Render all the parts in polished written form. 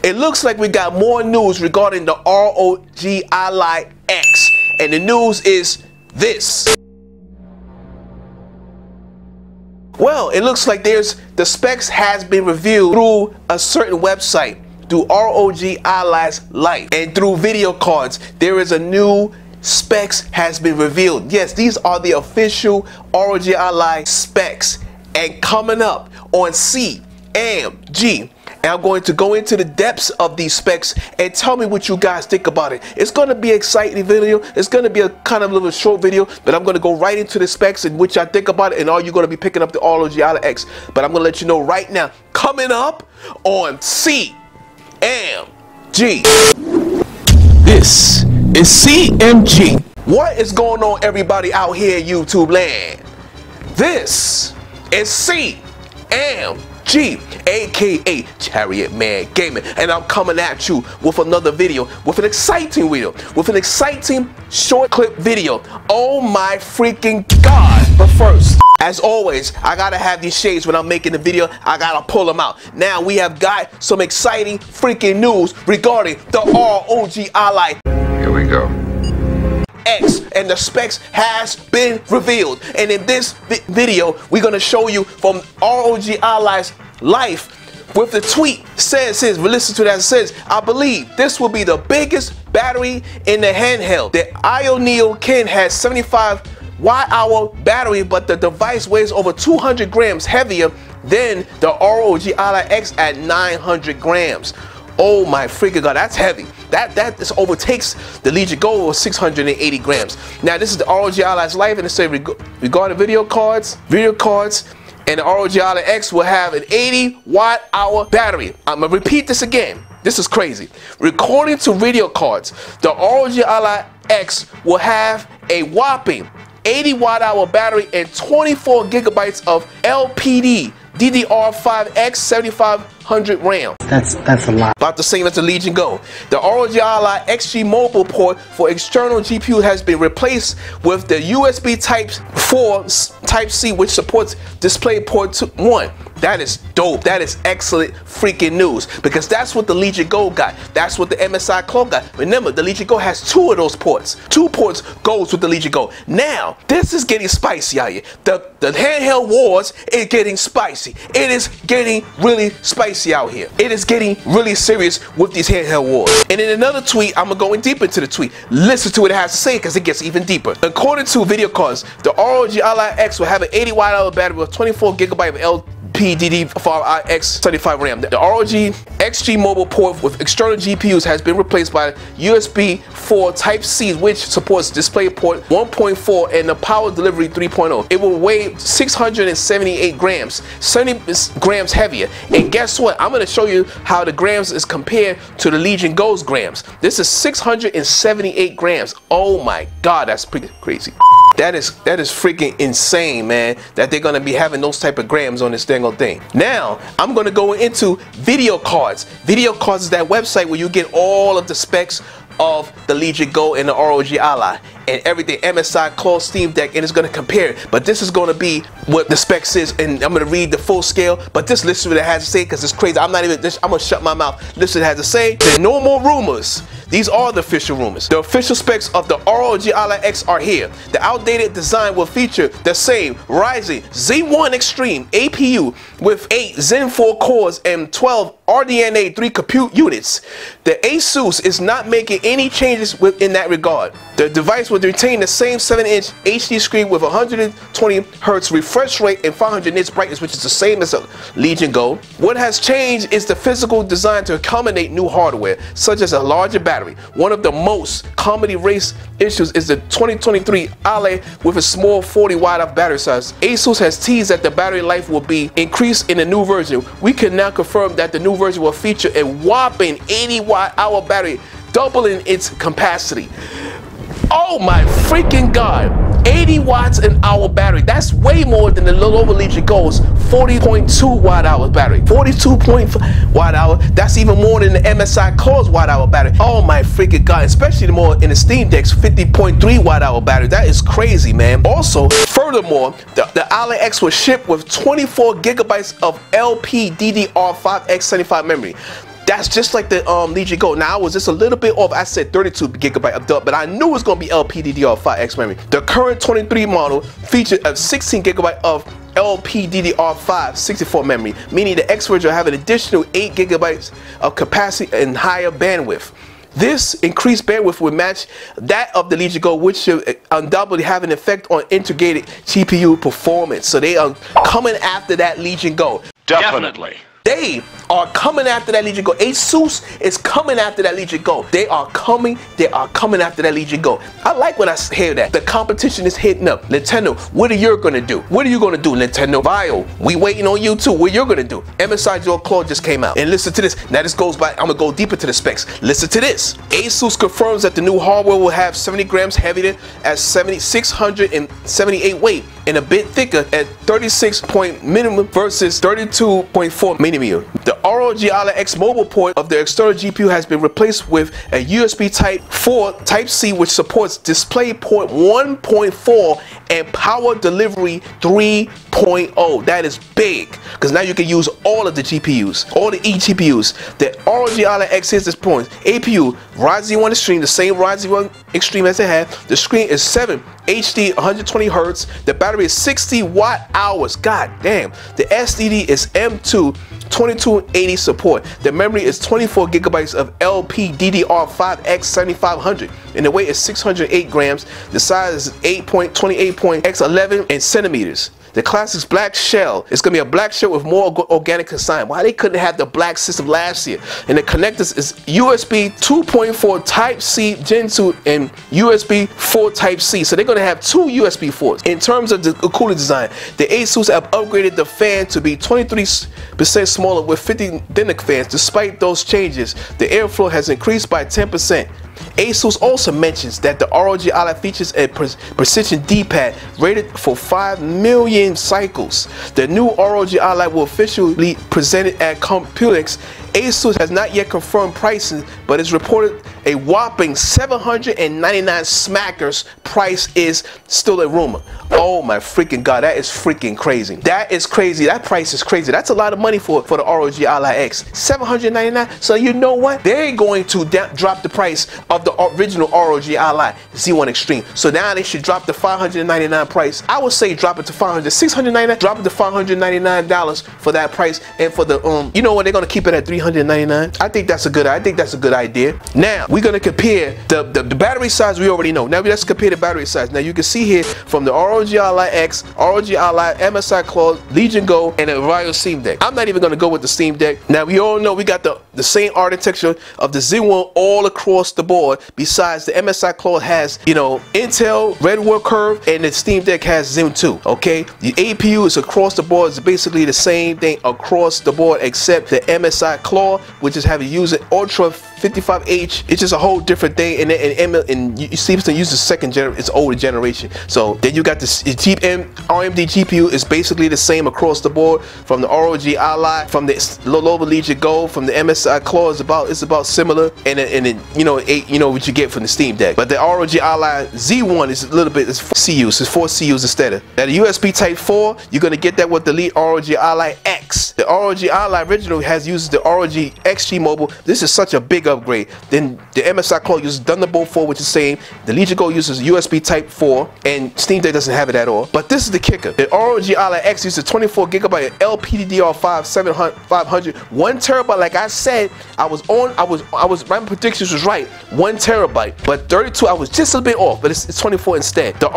It looks like we got more news regarding the ROG Ally X, and the news is this. Well, it looks like the specs has been revealed through a certain website, through ROG Ally's Life, and through video cards. There is a new specs has been revealed. Yes, these are the official ROG Ally specs, and coming up on CMG. And I'm going to go into the depths of these specs and tell me what you guys think about it. It's going to be an exciting video. It's going to be a kind of little short video, but I'm going to go right into the specs and what I think about it, and all you're going to be picking up the ROG Ally X. But I'm going to let you know right now, coming up on CMG. This is CMG. What is going on, everybody out here in YouTube land? This is CMG, aka ChariotMan Gaming, and I'm coming at you with another video, with an exciting short clip video. Oh my freaking god. But first, as always, I gotta have these shades when I'm making the video. I gotta pull them out. Now we have got some exciting freaking news regarding the ROG Ally. Here we go. X, and the specs has been revealed, and in this video we're going to show you from ROG Ally's Life with the tweet says, listen to that, says, I believe this will be the biggest battery in the handheld. The Ioneo Ken has 75 watt-hour battery, but the device weighs over 200 grams heavier than the ROG Ally X at 900 grams. Oh my freaking god, that's heavy. That overtakes the Legion Go of 680 grams. Now this is the ROG Ally's Life, and it says regarding video cards, and the ROG Ally X will have an 80 watt-hour battery. I'm gonna repeat this again. This is crazy. According to video cards, the ROG Ally X will have a whopping 80 watt-hour battery and 24 gigabytes of LPD DDR5X 7500 RAM. That's a lot. About the same as the Legion Go. The ROG Ally XG mobile port for external GPU has been replaced with the USB Type 4 Type C, which supports DisplayPort 1. That is dope. That is excellent freaking news, because that's what the Legion Go got. That's what the MSI Clone got. Remember, the Legion Go has 2 of those ports. 2 ports goes with the Legion Go. Now, this is getting spicy out here. The handheld wars is getting spicy. It is getting really spicy out here. It is getting really serious with these handheld wars. And in another tweet, I'm gonna go in deep into the tweet. Listen to what it has to say, because it gets even deeper. According to video cards, the ROG Ally X will have an 80 watt-hour battery with 24 gigabyte of LPDDR5X 35 RAM. The ROG XG mobile port with external GPUs has been replaced by USB 4 Type C, which supports DisplayPort 1.4 and the Power Delivery 3.0. It will weigh 678 grams, 70 grams heavier. And guess what? I'm going to show you how the grams is compared to the Legion Go's grams. This is 678 grams. Oh my god, that's pretty crazy. That is freaking insane, man, that they're gonna be having those type of grams on this dang old thing. Now, I'm gonna go into video cards. Video cards is that website where you get all of the specs of the Legion Go and the ROG Ally and everything, MSI, Clone, Steam Deck, and it's going to compare it. But this is going to be what the specs is, and I'm going to read the full scale, but just listen to what it has to say, because it's crazy. I'm going to shut my mouth. Listen to what it has to say. There are no more rumors. These are the official rumors. The official specs of the ROG Ally X are here. The outdated design will feature the same Ryzen Z1 Extreme APU with 8 Zen 4 cores and 12 RDNA 3 compute units. The ASUS is not making any changes in that regard. The device will retain the same 7-inch HD screen with 120 Hz refresh rate and 500 nits brightness, which is the same as a Legion Go. What has changed is the physical design to accommodate new hardware, such as a larger battery. One of the most commonly raised issues is the 2023 Ally with a small 40 watt battery size. ASUS has teased that the battery life will be increased in the new version. We can now confirm that the new version will feature a whopping 80 watt-hour battery, doubling its capacity. Oh my freaking god, 80 watts an hour battery. That's way more than the Lenovo Legion Go's 40.2 watt-hour battery. 42.5 watt-hour, that's even more than the MSI Core's watt-hour battery. Oh my freaking god, especially more in the Steam Deck's 50.3 watt-hour battery. That is crazy, man. Also, furthermore, the Ally X was shipped with 24 gigabytes of LPDDR5X75 memory. That's just like the Legion Go. Now I was just a little bit off. I said 32 gigabyte of DUP, but I knew it was gonna be LPDDR5X memory. The current 23 model features a 16 gigabyte of LPDDR5 64 memory, meaning the X version will have an additional 8 gigabytes of capacity and higher bandwidth. This increased bandwidth will match that of the Legion Go, which should undoubtedly have an effect on integrated GPU performance. So they are coming after that Legion Go. Definitely. They are coming after that Legion Go. ASUS is coming after that Legion Go. They are coming after that Legion Go. I like when I hear that. The competition is hitting up. Nintendo, what are you gonna do? What are you gonna do, Nintendo? Bio, we waiting on you too. What you're gonna do? MSI Dual Claw just came out. And listen to this. Now this goes by, I'm gonna go deeper to the specs. Listen to this. ASUS confirms that the new hardware will have 70 grams heavier at 678 weight and a bit thicker at 36 point minimum versus 32.4 millimeter. The ROG Ally X mobile port of the external GPU has been replaced with a USB Type 4 Type-C, which supports DisplayPort 1.4 and Power Delivery 3.0. That is big, because now you can use all of the GPUs, all the eGPUs. The ROG Ally X is this point. APU, Ryzen 1 Extreme, the same Ryzen 1 Extreme as it had. The screen is 7 HD 120 Hz. The battery is 60 watt-hours. God damn. The SSD is M2 2280 support. The memory is 24 gigabytes of LPDDR5X 7500, and the weight is 608 grams. The size is 8.28x11 in centimeters. The classic black shell. It's gonna be a black shell with more organic design. Why they couldn't have the black system last year? And the connectors is USB 2.4 Type-C Gen 2 and USB 4 Type-C. So they're gonna have two USB 4s. In terms of the cooling design, the ASUS have upgraded the fan to be 23% smaller with 50 thinner fans. Despite those changes, the airflow has increased by 10%. ASUS also mentions that the ROG Ally features a precision D-pad rated for 5 million cycles. The new ROG Ally will officially presented at Computex. ASUS has not yet confirmed pricing, but it's reported a whopping $799 smackers. Price is still a rumor. Oh my freaking god, that is freaking crazy. That is crazy. That price is crazy. That's a lot of money for the ROG Ally X. $799. So you know what? They're going to drop the price of the original ROG Ally Z1 Extreme. So now they should drop the $599 price. I would say drop it to $699. Drop it to $599 for that price, and for the you know what? They're gonna keep it at $399. I think that's a good idea. Now we're gonna compare the battery size. We already know. Now let's compare the battery size. Now you can see here from the ROG Ally X, ROG Ally, MSI Claw, Legion Go, and a Riot Steam Deck. I'm not even gonna go with the Steam Deck. Now we all know we got the same architecture of the Z1 all across the board. Besides, the MSI Claw has, you know, Intel Redwood Curve, and the Steam Deck has Zen 2. Okay, the APU is across the board. It's basically the same thing across the board, except the MSI Claw, which is having using Ultra 55H. It's just a whole different thing, and you seem to use the its older generation. So then you got the AMD GPU is basically the same across the board, from the ROG Ally, from the Lenovo Legion Go, from the MSI Claw is about similar, and then you know what you get from the Steam Deck. But the ROG Ally Z1 is a little bit, it's 4 CUs, it's 4 CUs instead of. Now the USB Type 4, you're gonna get that with the ROG Ally X. The ROG Ally original uses the ROG XG Mobile. This is such a big upgrade. Then the MSI Claw uses Thunderbolt 4, which is the same. The Legion Go uses USB Type 4, and Steam Deck doesn't have it at all. But this is the kicker. The ROG Ally X uses 24 gigabyte LPDDR5 7500, 1 terabyte. Like I said, my predictions was right, 1 terabyte. But 32, I was just a bit off, but it's 24 instead. The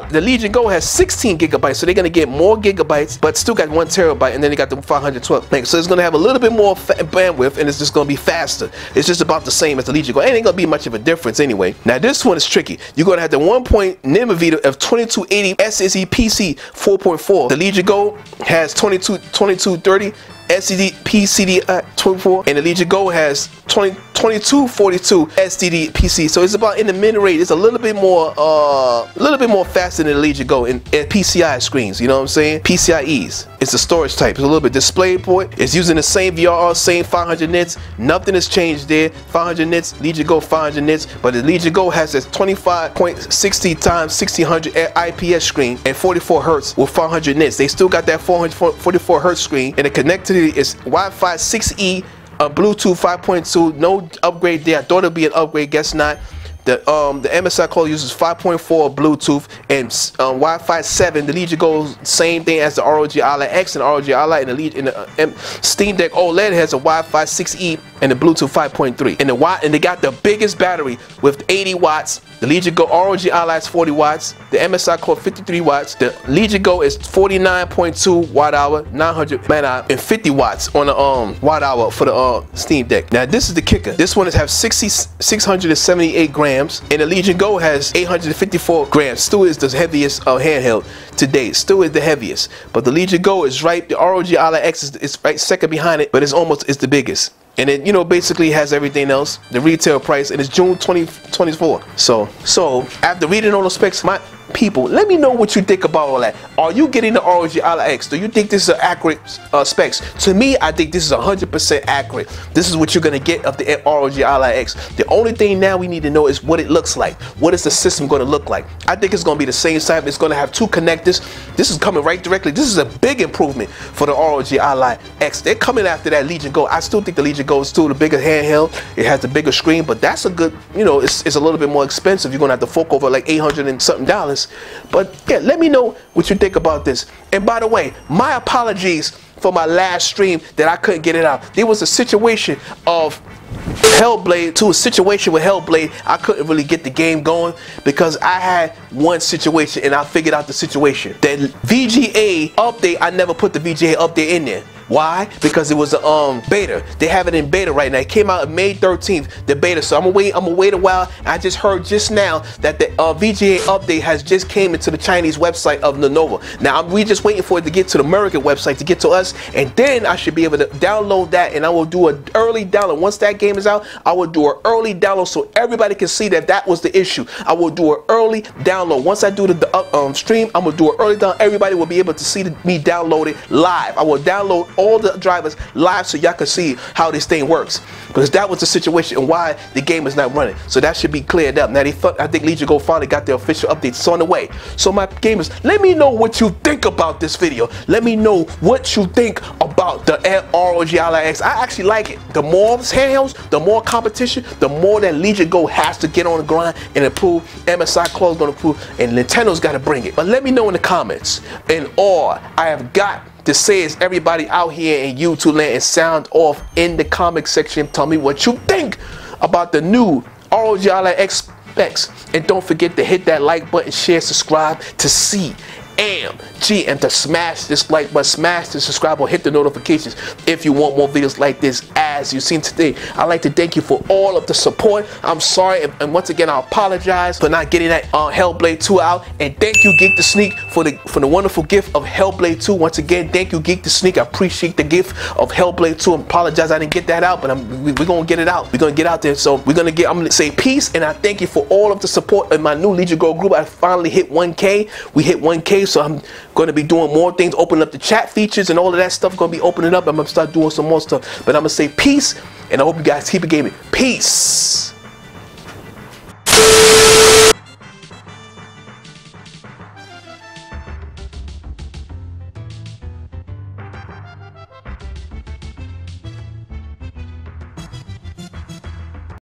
the Legion Go has 16 gigabytes, so they're gonna get more gigabytes, but still got 1 terabyte, and then they got the 512 meg. So it's gonna have a little bit more bandwidth, and it's just gonna be faster. It's just about the same as the Legion Go. It ain't gonna be much of a difference anyway. Now this one is tricky. You're gonna have the 1.0 nanometer of 2280 SSD PC 4.4. The Legion Go has 2230 SSD PCD 24, and the Legion Go has 2242 SSD PC. So it's about in the mid range. It's a little bit more faster than the Legion Go in PCI screens. You know what I'm saying? PCIe's. It's a storage type. It's a little bit DisplayPort. It's using the same VRR, same 500 nits. Nothing has changed there. 500 nits. Legion Go 500 nits, but the Legion Go has this 25.60 times 1600 IPS screen and 44 Hz with 500 nits. They still got that 44 Hz screen, and the connectivity is Wi-Fi 6E Bluetooth 5.2, no upgrade there. I thought it'd be an upgrade, guess not. The MSI Close uses 5.4 Bluetooth and Wi-Fi 7. The Legion Go, same thing as the ROG Ally X and ROG Ally, and the Steam Deck OLED has a Wi-Fi 6E and the Bluetooth 5.3. And they got the biggest battery with 80 watts. The Legion Go ROG Ally is 40 watts. The MSI Core 53 watts. The Legion Go is 49.2 watt hour, 900 man hour, and 50 watts on the watt hour for the Steam Deck. Now this is the kicker. This one has 678 grams. And the Legion Go has 854 grams. Still is the heaviest handheld to date. Still is the heaviest. But the Legion Go is right. The ROG Ally X is right second behind it, but it's the biggest. And it, you know, basically has everything else. The retail price, and it's June 2024. So after reading all the specs, my people, let me know what you think about all that. Are you getting the ROG Ally X? Do you think this is accurate specs? To me, I think this is 100% accurate. This is what you're gonna get of the ROG Ally X. The only thing now we need to know is what it looks like. What is the system gonna look like? I think it's gonna be the same type. It's gonna have 2 connectors. This is coming right directly. This is a big improvement for the ROG Ally X. They're coming after that Legion Go. I still think the Legion Go is still the bigger handheld. It has the bigger screen, but that's a good, you know, it's a little bit more expensive. You're gonna have to fork over like $800 and something. But yeah, let me know what you think about this. And by the way, my apologies for my last stream that I couldn't get it out. There was a situation of Hellblade, to a situation with Hellblade, I couldn't really get the game going because I had one situation and I figured out the situation. That VGA update, I never put the VGA update in there. Why? Because it was a beta. They have it in beta right now. It came out on May 13th, the beta. So I'm gonna wait a while. I just heard just now that the VGA update has just came into the Chinese website of Lenovo. Now we just waiting for it to get to the American website to get to us, and then I should be able to download that, and I will do an early download. Once that game is out, I will do an early download so everybody can see that that was the issue. I will do an early download. Once I do the stream, I'm gonna do an early download. Everybody will be able to see me download it live. I will download all the drivers live so y'all can see how this thing works, because that was the situation and why the game is not running. So that should be cleared up. Now I think Legion Go finally got their official updates. It's on the way. So my gamers, let me know what you think about this video. Let me know what you think about the ROG Ally X. I actually like it. The more handhelds, the more competition, the more that Legion Go has to get on the grind and improve. MSI Close gonna improve, and Nintendo's got to bring it. But let me know in the comments. And all I have got to say is, everybody out here in YouTube land, and sound off in the comment section. Tell me what you think about the new ROG Ally X specs, and don't forget to hit that like button, share, subscribe to CMG, and to smash this like button, smash the subscribe, or hit the notifications if you want more videos like this. As you've seen today, I'd like to thank you for all of the support. I'm sorry, and once again I apologize for not getting that Hellblade 2 out, and thank you Geek the Sneak for the wonderful gift of Hellblade 2. Once again, thank you Geek the Sneak. I appreciate the gift of Hellblade 2. I apologize I didn't get that out, but we're gonna get it out. We're gonna get out there. So I'm gonna say peace, and I thank you for all of the support in my new Legion Go group. I finally hit 1K. We hit 1K, so I'm going to be doing more things, opening up the chat features and all of that stuff. Going to be opening up. I'm going to start doing some more stuff. But I'm going to say peace, and I hope you guys keep it gaming. Peace.